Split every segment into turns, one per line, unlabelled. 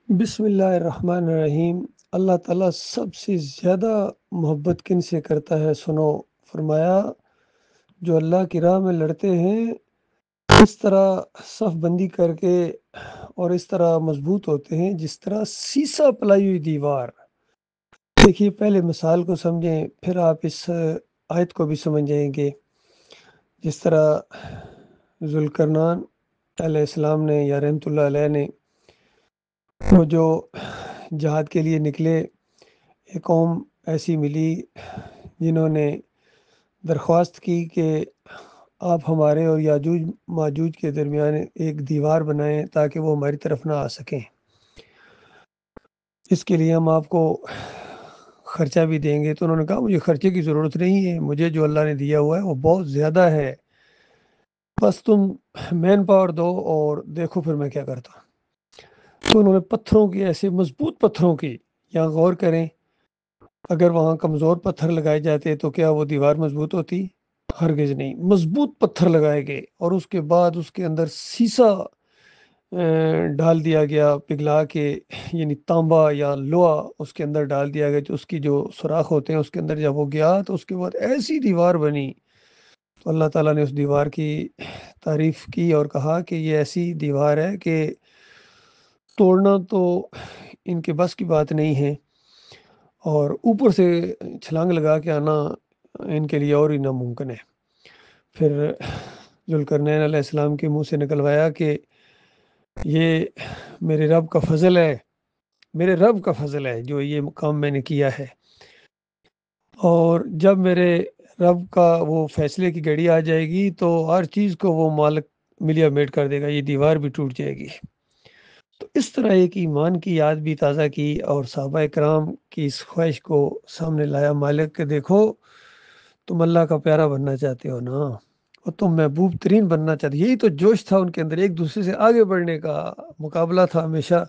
بسم اللہ الرحمن الرحیم۔ اللہ تعالیٰ سب سے زیادہ محبت کن سے کرتا ہے سنو، فرمایا جو اللہ کی راہ میں لڑتے ہیں اس طرح صف بندی کر کے اور اس طرح مضبوط ہوتے ہیں جس طرح سیسا پلائی ہوئی دیوار۔ دیکھیے، پہلے مثال کو سمجھیں پھر آپ اس آیت کو بھی سمجھ جائیں گے۔ جس طرح ذوالقرنین علیہ السلام نے یا رحمۃ اللہ علیہ نے وہ جو جہاد کے لیے نکلے، ایک قوم ایسی ملی جنہوں نے درخواست کی کہ آپ ہمارے اور یاجوج ماجوج کے درمیان ایک دیوار بنائیں تاکہ وہ ہماری طرف نہ آ سکیں۔ اس کے لیے ہم آپ کو خرچہ بھی دیں گے۔ تو انہوں نے کہا مجھے خرچے کی ضرورت نہیں ہے، مجھے جو اللہ نے دیا ہوا ہے وہ بہت زیادہ ہے، بس تم مین پاور دو اور دیکھو پھر میں کیا کرتا ہوں۔ تو انہوں نے پتھروں کی، ایسے مضبوط پتھروں کی، یہاں غور کریں، اگر وہاں کمزور پتھر لگائے جاتے تو کیا وہ دیوار مضبوط ہوتی؟ ہرگز نہیں۔ مضبوط پتھر لگائے گئے اور اس کے بعد اس کے اندر سیسا ڈال دیا گیا پگھلا کے، یعنی تانبا یا لوہا اس کے اندر ڈال دیا گیا، جو اس کی جو سوراخ ہوتے ہیں اس کے اندر جب وہ گیا تو اس کے بعد ایسی دیوار بنی۔ تو اللہ تعالیٰ نے اس دیوار کی تعریف کی اور کہا کہ یہ ایسی دیوار ہے کہ توڑنا تو ان کے بس کی بات نہیں ہے، اور اوپر سے چھلانگ لگا کے آنا ان کے لیے اور ہی ناممکن ہے۔ پھر ذوالقرنین علیہ السلام کے منہ سے نکلوایا کہ یہ میرے رب کا فضل ہے، میرے رب کا فضل ہے جو یہ کام میں نے کیا ہے، اور جب میرے رب کا وہ فیصلے کی گھڑی آ جائے گی تو ہر چیز کو وہ مالک ملیا میٹ کر دے گا، یہ دیوار بھی ٹوٹ جائے گی۔ تو اس طرح ایک ایمان کی یاد بھی تازہ کی اور صحابہ کرام کی اس خواہش کو سامنے لایا، مالک کہ دیکھو تم اللہ کا پیارا بننا چاہتے ہو نا، اور تم محبوب ترین بننا چاہتے، یہی تو جوش تھا ان کے اندر، ایک دوسرے سے آگے بڑھنے کا مقابلہ تھا ہمیشہ،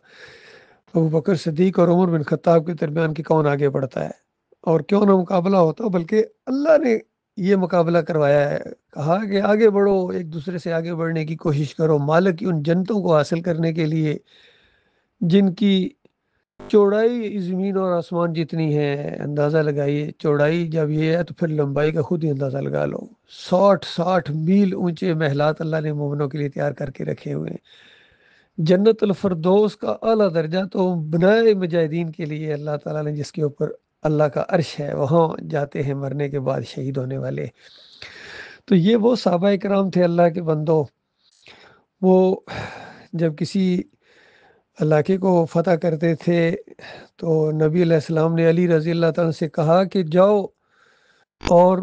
ابو بکر صدیق اور عمر بن خطاب کے درمیان کہ کون آگے بڑھتا ہے، اور کیوں نہ مقابلہ ہوتا، بلکہ اللہ نے یہ مقابلہ کروایا ہے، کہا کہ آگے بڑھو، ایک دوسرے سے آگے بڑھنے کی کوشش کرو، مالک کی ان جنتوں کو حاصل کرنے کے لیے جن کی چوڑائی زمین اور آسمان جتنی ہے۔ اندازہ لگائیے، چوڑائی جب یہ ہے تو پھر لمبائی کا خود ہی اندازہ لگا لو، 60 میل اونچے محلات اللہ نے مومنوں کے لیے تیار کر کے رکھے ہوئے ہیں۔ جنت الفردوس کا اعلیٰ درجہ تو بنائے مجاہدین کے لیے اللہ تعالیٰ نے، جس کے اوپر اللہ کا عرش ہے، وہاں جاتے ہیں مرنے کے بعد شہید ہونے والے۔ تو یہ وہ صحابہ کرام تھے اللہ کے بندوں، وہ جب کسی علاقے کو فتح کرتے تھے تو نبی علیہ السلام نے علی رضی اللہ تعالیٰ سے کہا کہ جاؤ اور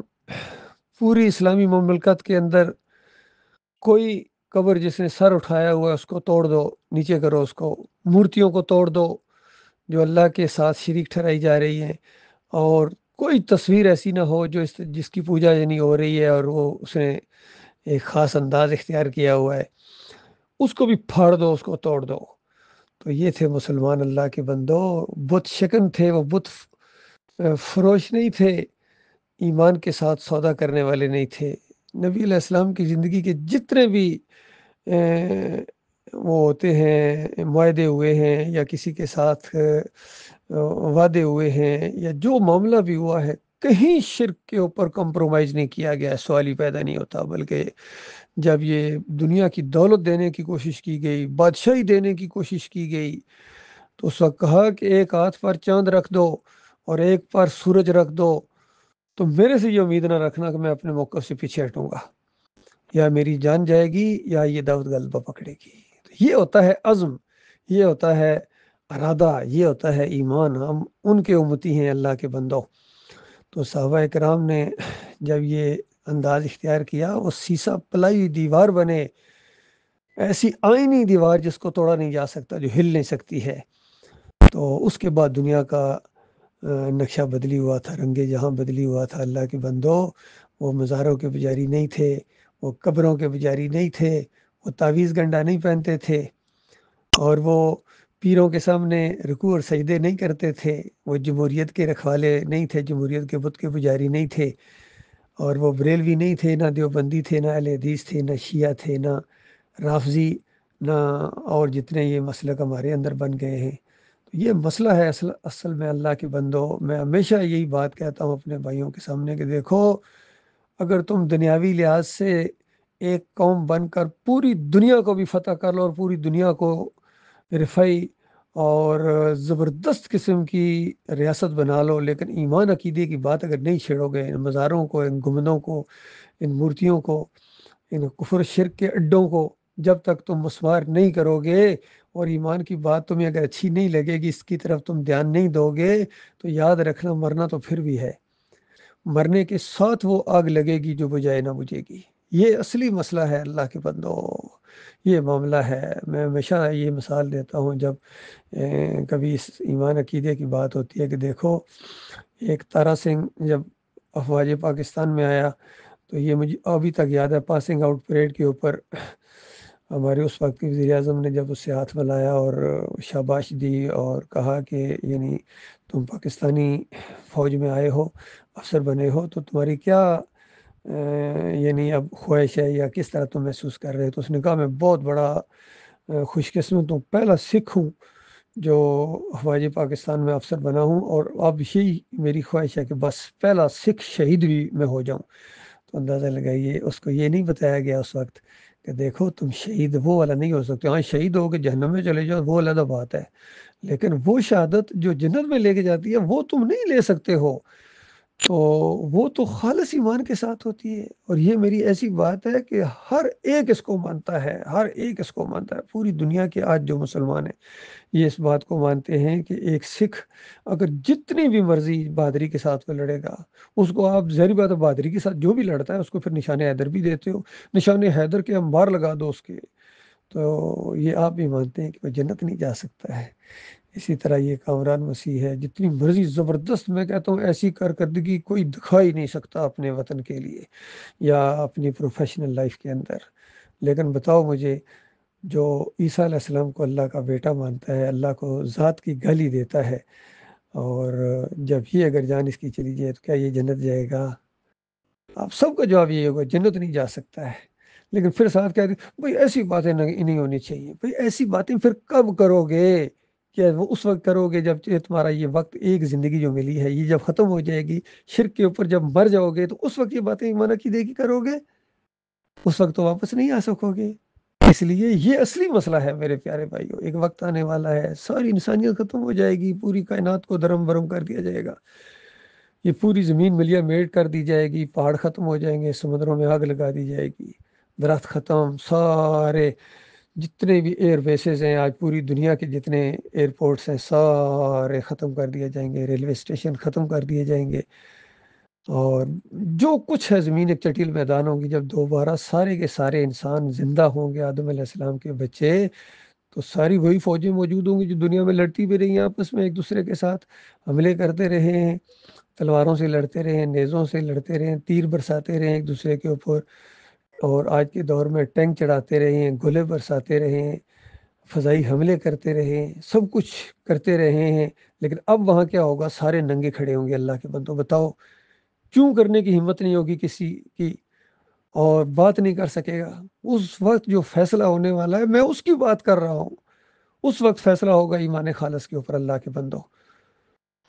پوری اسلامی مملکت کے اندر کوئی قبر جس نے سر اٹھایا ہوا ہے اس کو توڑ دو، نیچے کرو، اس کو مورتیوں کو توڑ دو جو اللہ کے ساتھ شریک ٹھہرائی جا رہی ہیں، اور کوئی تصویر ایسی نہ ہو جو جس کی پوجا یعنی ہو رہی ہے اور وہ اس نے ایک خاص انداز اختیار کیا ہوا ہے، اس کو بھی پھاڑ دو، اس کو توڑ دو۔ تو یہ تھے مسلمان اللہ کے بندو، بت شکن تھے، وہ بت فروش نہیں تھے، ایمان کے ساتھ سودا کرنے والے نہیں تھے۔ نبی علیہ السلام کی زندگی کے جتنے بھی وہ ہوتے ہیں، معاہدے ہوئے ہیں یا کسی کے ساتھ وعدے ہوئے ہیں یا جو معاملہ بھی ہوا ہے، کہیں شرک کے اوپر کمپرومائز نہیں کیا گیا، سوال ہی پیدا نہیں ہوتا، بلکہ جب یہ دنیا کی دولت دینے کی کوشش کی گئی، بادشاہی دینے کی کوشش کی گئی، تو اس وقت کہا کہ ایک ہاتھ پر چاند رکھ دو اور ایک پر سورج رکھ دو، تو میرے سے یہ امید نہ رکھنا کہ میں اپنے موقف سے پیچھے ہٹوں گا، یا میری جان جائے گی یا یہ دعوت غلبہ پکڑے گی۔ تو یہ ہوتا ہے عزم، یہ ہوتا ہے ارادہ، یہ ہوتا ہے ایمان، ہم ان کے امتی ہیں اللہ کے بندوں۔ تو صحابہ کرام نے جب یہ انداز اختیار کیا، وہ سیسا پلائی دیوار بنے، ایسی آئینی دیوار جس کو توڑا نہیں جا سکتا، جو ہل نہیں سکتی ہے۔ تو اس کے بعد دنیا کا نقشہ بدلی ہوا تھا، رنگ جہاں بدلی ہوا تھا اللہ کے بندو۔ وہ مزاروں کے پجاری نہیں تھے، وہ قبروں کے پجاری نہیں تھے، وہ تعویذ گنڈا نہیں پہنتے تھے، اور وہ پیروں کے سامنے رکوع اور سجدے نہیں کرتے تھے، وہ جمہوریت کے رکھوالے نہیں تھے، جمہوریت کے بت کے پجاری نہیں تھے، اور وہ بریلوی نہیں تھے، نہ دیوبندی تھے، نہ اہل حدیث تھے، نہ شیعہ تھے، نہ رافضی، نہ اور جتنے یہ مسلک ہمارے اندر بن گئے ہیں۔ تو یہ مسئلہ ہے اصل میں اللہ کے بندو۔ میں ہمیشہ یہی بات کہتا ہوں اپنے بھائیوں کے سامنے کہ دیکھو، اگر تم دنیاوی لحاظ سے ایک قوم بن کر پوری دنیا کو بھی فتح کر لو اور پوری دنیا کو رفائی اور زبردست قسم کی ریاست بنا لو، لیکن ایمان عقیدے کی بات اگر نہیں چھیڑو گے، ان مزاروں کو، ان گنبدوں کو، ان مورتیوں کو، ان کفر شرک کے اڈوں کو جب تک تم مسمار نہیں کرو گے اور ایمان کی بات تمہیں اگر اچھی نہیں لگے گی، اس کی طرف تم دھیان نہیں دو گے، تو یاد رکھنا مرنا تو پھر بھی ہے، مرنے کے ساتھ وہ آگ لگے گی جو بجھائے نہ بجھے گی۔ یہ اصلی مسئلہ ہے اللہ کے بندو، یہ معاملہ ہے۔ میں ہمیشہ یہ مثال دیتا ہوں جب کبھی اس ایمان عقیدے کی بات ہوتی ہے کہ دیکھو، ایک تارا سنگھ جب افواج پاکستان میں آیا تو یہ مجھے ابھی تک یاد ہے، پاسنگ آؤٹ پریڈ کے اوپر ہمارے اس وقت کے وزیر اعظم نے جب اس سے ہاتھ ملایا اور شاباش دی اور کہا کہ یعنی تم پاکستانی فوج میں آئے ہو، افسر بنے ہو، تو تمہاری کیا یعنی اب خواہش ہے یا کس طرح تم محسوس کر رہے ہو؟ تو اس نے کہا میں بہت بڑا خوش قسمت ہوں، پہلا سکھ ہوں جو افواج پاکستان میں افسر بنا ہوں، اور اب یہی میری خواہش ہے کہ بس پہلا سکھ شہید بھی میں ہو جاؤں۔ تو اندازہ لگائیے، اس کو یہ نہیں بتایا گیا اس وقت کہ دیکھو تم شہید وہ والا نہیں ہو سکتے، ہاں شہید ہو کے جہنم میں چلے جاؤ وہ علیحدہ بات ہے، لیکن وہ شہادت جو جنت میں لے کے جاتی ہے وہ تم نہیں لے سکتے ہو، تو وہ تو خالص ایمان کے ساتھ ہوتی ہے۔ اور یہ میری ایسی بات ہے کہ ہر ایک اس کو مانتا ہے، ہر ایک اس کو مانتا ہے، پوری دنیا کے آج جو مسلمان ہیں یہ اس بات کو مانتے ہیں کہ ایک سکھ اگر جتنی بھی مرضی بہادری کے ساتھ وہ لڑے گا، اس کو آپ ظاہری بات ہے بہادری کے ساتھ جو بھی لڑتا ہے اس کو پھر نشان حیدر بھی دیتے ہو، نشان حیدر کے انبار لگا دو اس کے، تو یہ آپ بھی مانتے ہیں کہ وہ جنت نہیں جا سکتا ہے۔ اسی طرح یہ کامران مسیح ہے، جتنی مرضی زبردست، میں کہتا ہوں ایسی کارکردگی کوئی دکھا ہی نہیں سکتا اپنے وطن کے لیے یا اپنی پروفیشنل لائف کے اندر، لیکن بتاؤ مجھے جو عیسیٰ علیہ السلام کو اللہ کا بیٹا مانتا ہے، اللہ کو ذات کی گالی دیتا ہے، اور جب یہ اگر جان اس کی چلی جائے تو کیا یہ جنت جائے گا؟ آپ سب کا جواب یہ ہوگا جنت نہیں جا سکتا ہے، لیکن پھر ساتھ کہتے ہیں بھائی ایسی باتیں نہیں ہونی چاہیے۔ بھائی ایسی باتیں پھر کب کرو گے؟ کیا وہ اس وقت کرو گے جب تمہارا یہ وقت، ایک زندگی جو ملی ہے یہ جب ختم ہو جائے گی، شرک کے اوپر جب مر جاؤ گے تو اس وقت یہ باتیں ایمان عقیدے کی کرو گے؟ اس وقت تو واپس نہیں آ سکو گے۔ اس لیے یہ اصلی مسئلہ ہے میرے پیارے بھائیوں، ایک وقت آنے والا ہے ساری انسانیت ختم ہو جائے گی، پوری کائنات کو درم برم کر دیا جائے گا، یہ پوری زمین ملیا میٹ کر دی جائے گی، پہاڑ ختم ہو جائیں گے، سمندروں میں آگ لگا دی جائے گی، درخت ختم، سارے جتنے بھی ایئر بیسز ہیں آج پوری دنیا کے جتنے ایئرپورٹس ہیں سارے ختم کر دیے جائیں گے، ریلوے اسٹیشن ختم کر دیے جائیں گے، اور جو کچھ ہے زمین ایک چٹیل میدان ہوگی، جب دوبارہ سارے کے سارے انسان زندہ ہوں گے، آدم علیہ السلام کے بچے، تو ساری وہی فوجیں موجود ہوں گی جو دنیا میں لڑتی بھی رہی ہیں، آپس میں ایک دوسرے کے ساتھ حملے کرتے رہے ہیں، تلواروں سے لڑتے رہے ہیں، نیزوں سے لڑتے رہے ہیں، تیر برساتے رہے ہیں ایک دوسرے کے اوپر، اور آج کے دور میں ٹینک چڑھاتے رہے ہیں، گولے برساتے رہے ہیں، فضائی حملے کرتے رہے ہیں، سب کچھ کرتے رہے ہیں، لیکن اب وہاں کیا ہوگا؟ سارے ننگے کھڑے ہوں گے اللہ کے بندوں، بتاؤ کیوں کرنے کی ہمت نہیں ہوگی کسی کی، اور بات نہیں کر سکے گا؟ اس وقت جو فیصلہ ہونے والا ہے میں اس کی بات کر رہا ہوں، اس وقت فیصلہ ہوگا ایمان خالص کے اوپر اللہ کے بندوں،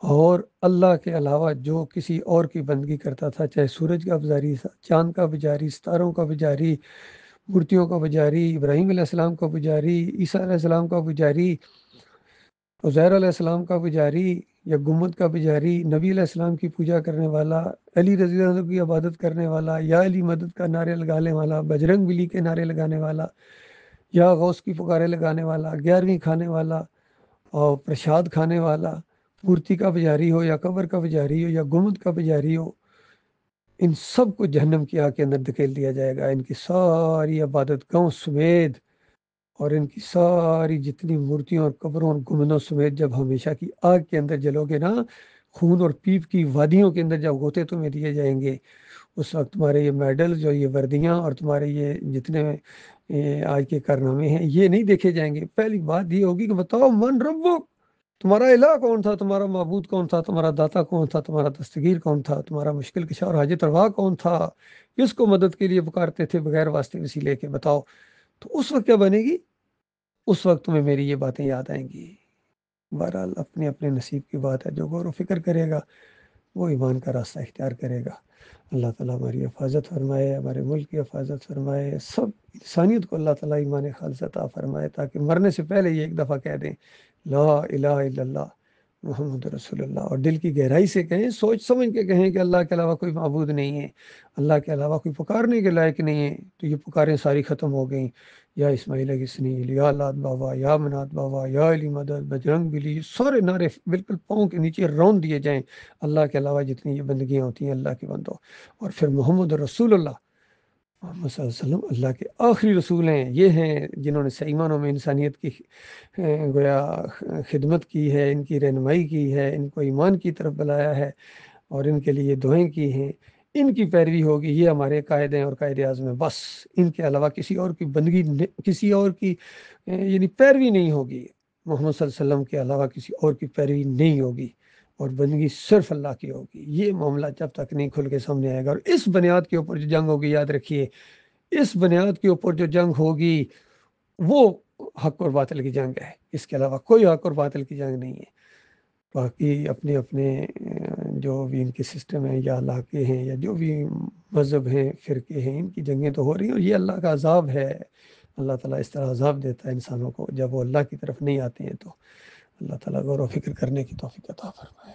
اور اللہ کے علاوہ جو کسی اور کی بندگی کرتا تھا، چاہے سورج کا پجاری، چاند کا پجاری، ستاروں کا پجاری، مورتیوں کا پجاری، ابراہیم علیہ السلام کا پجاری، عیسیٰ علیہ السلام کا پجاری، عزیر علیہ السلام کا پجاری، یا گنبد کا پجاری، نبی علیہ السلام کی پوجا کرنے والا، علی رضی اللہ عنہ کی عبادت کرنے والا، یا علی مدد کا نعرے لگانے والا، بجرنگ بلی کے نعرے لگانے والا، یا غوث کی پکارے لگانے والا، 11ویں کھانے والا اور پرشاد کھانے والا، مورتی کا پجاری ہو یا قبر کا پجاری ہو یا گنبد کا پجاری ہو، ان سب کو جہنم کی آگ کے اندر دھکیل دیا جائے گا، ان کی ساری عبادت گاؤں سمیت، اور ان کی ساری جتنی مورتیوں اور قبروں اور گنبدوں سمیت جب ہمیشہ کی آگ کے اندر جلو گے نا، خون اور پیپ کی وادیوں کے اندر جب غوطے تمہیں دیے جائیں گے، اس وقت تمہارے یہ میڈل جو یہ وردیاں اور تمہارے یہ جتنے آج کے کارنامے ہیں یہ نہیں دیکھے جائیں گے۔ پہلی بات یہ ہوگی کہ بتاؤ من ربک، تمہارا الہ کون تھا، تمہارا معبود کون تھا، تمہارا داتا کون تھا، تمہارا دستگیر کون تھا، تمہارا مشکل کشا اور حاجت روا کون تھا، کس کو مدد کے لیے پکارتے تھے بغیر واسطے وسیلے کے؟ بتاؤ، تو اس وقت کیا بنے گی؟ اس وقت تمہیں میری یہ باتیں یاد آئیں گی۔ بہرحال اپنے اپنے نصیب کی بات ہے، جو غور و فکر کرے گا وہ ایمان کا راستہ اختیار کرے گا۔ اللہ تعالیٰ ہماری حفاظت فرمائے، ہمارے ملک کی حفاظت فرمائے، سب انسانیت کو اللہ تعالیٰ ایمان خالص عطا فرمائے، تاکہ مرنے سے پہلے یہ ایک دفعہ کہہ دیں لا الہ الا اللہ محمد رسول اللہ، اور دل کی گہرائی سے کہیں، سوچ سمجھ کے کہیں کہ اللہ کے علاوہ کوئی معبود نہیں ہے، اللہ کے علاوہ کوئی پکارنے کے لائق نہیں ہے۔ تو یہ پکاریں ساری ختم ہو گئیں، یا اسماعیل کسنیل، یا لات بابا، یا منات بابا، یا علی مدد، بجرنگ بلی، سارے نعرے بالکل پاؤں کے نیچے رون دیے جائیں اللہ کے علاوہ جتنی یہ بندگیاں ہوتی ہیں اللہ کے بندوں، اور پھر محمد رسول اللہ، محمد صلی اللہ علیہ وسلم اللہ کے آخری رسول ہیں، یہ ہیں جنہوں نے ایمانوں میں انسانیت کی گویا خدمت کی ہے، ان کی رہنمائی کی ہے، ان کو ایمان کی طرف بلایا ہے، اور ان کے لیے دعائیں کی ہیں۔ ان کی پیروی ہوگی، یہ ہمارے قائد ہیں اور قائد اعظم ہیں، بس ان کے علاوہ کسی اور کی بندگی، کسی اور کی یعنی پیروی نہیں ہوگی، محمد صلی اللہ علیہ وسلم کے علاوہ کسی اور کی پیروی نہیں ہوگی، اور بندگی صرف اللہ کی ہوگی۔ یہ معاملہ جب تک نہیں کھل کے سامنے آئے گا، اور اس بنیاد کے اوپر جو جنگ ہوگی، یاد رکھیے اس بنیاد کے اوپر جو جنگ ہوگی وہ حق اور باطل کی جنگ ہے، اس کے علاوہ کوئی حق اور باطل کی جنگ نہیں ہے۔ باقی اپنے اپنے جو بھی ان کے سسٹم ہیں یا علاقے ہیں یا جو بھی مذہب ہیں، فرقے ہیں، ان کی جنگیں تو ہو رہی ہیں، اور یہ اللہ کا عذاب ہے۔ اللہ تعالیٰ اس طرح عذاب دیتا ہے انسانوں کو جب وہ اللہ کی طرف نہیں آتے ہیں، تو اللہ تعالیٰ غور و فکر کرنے کی توفیق عطا فرمائے۔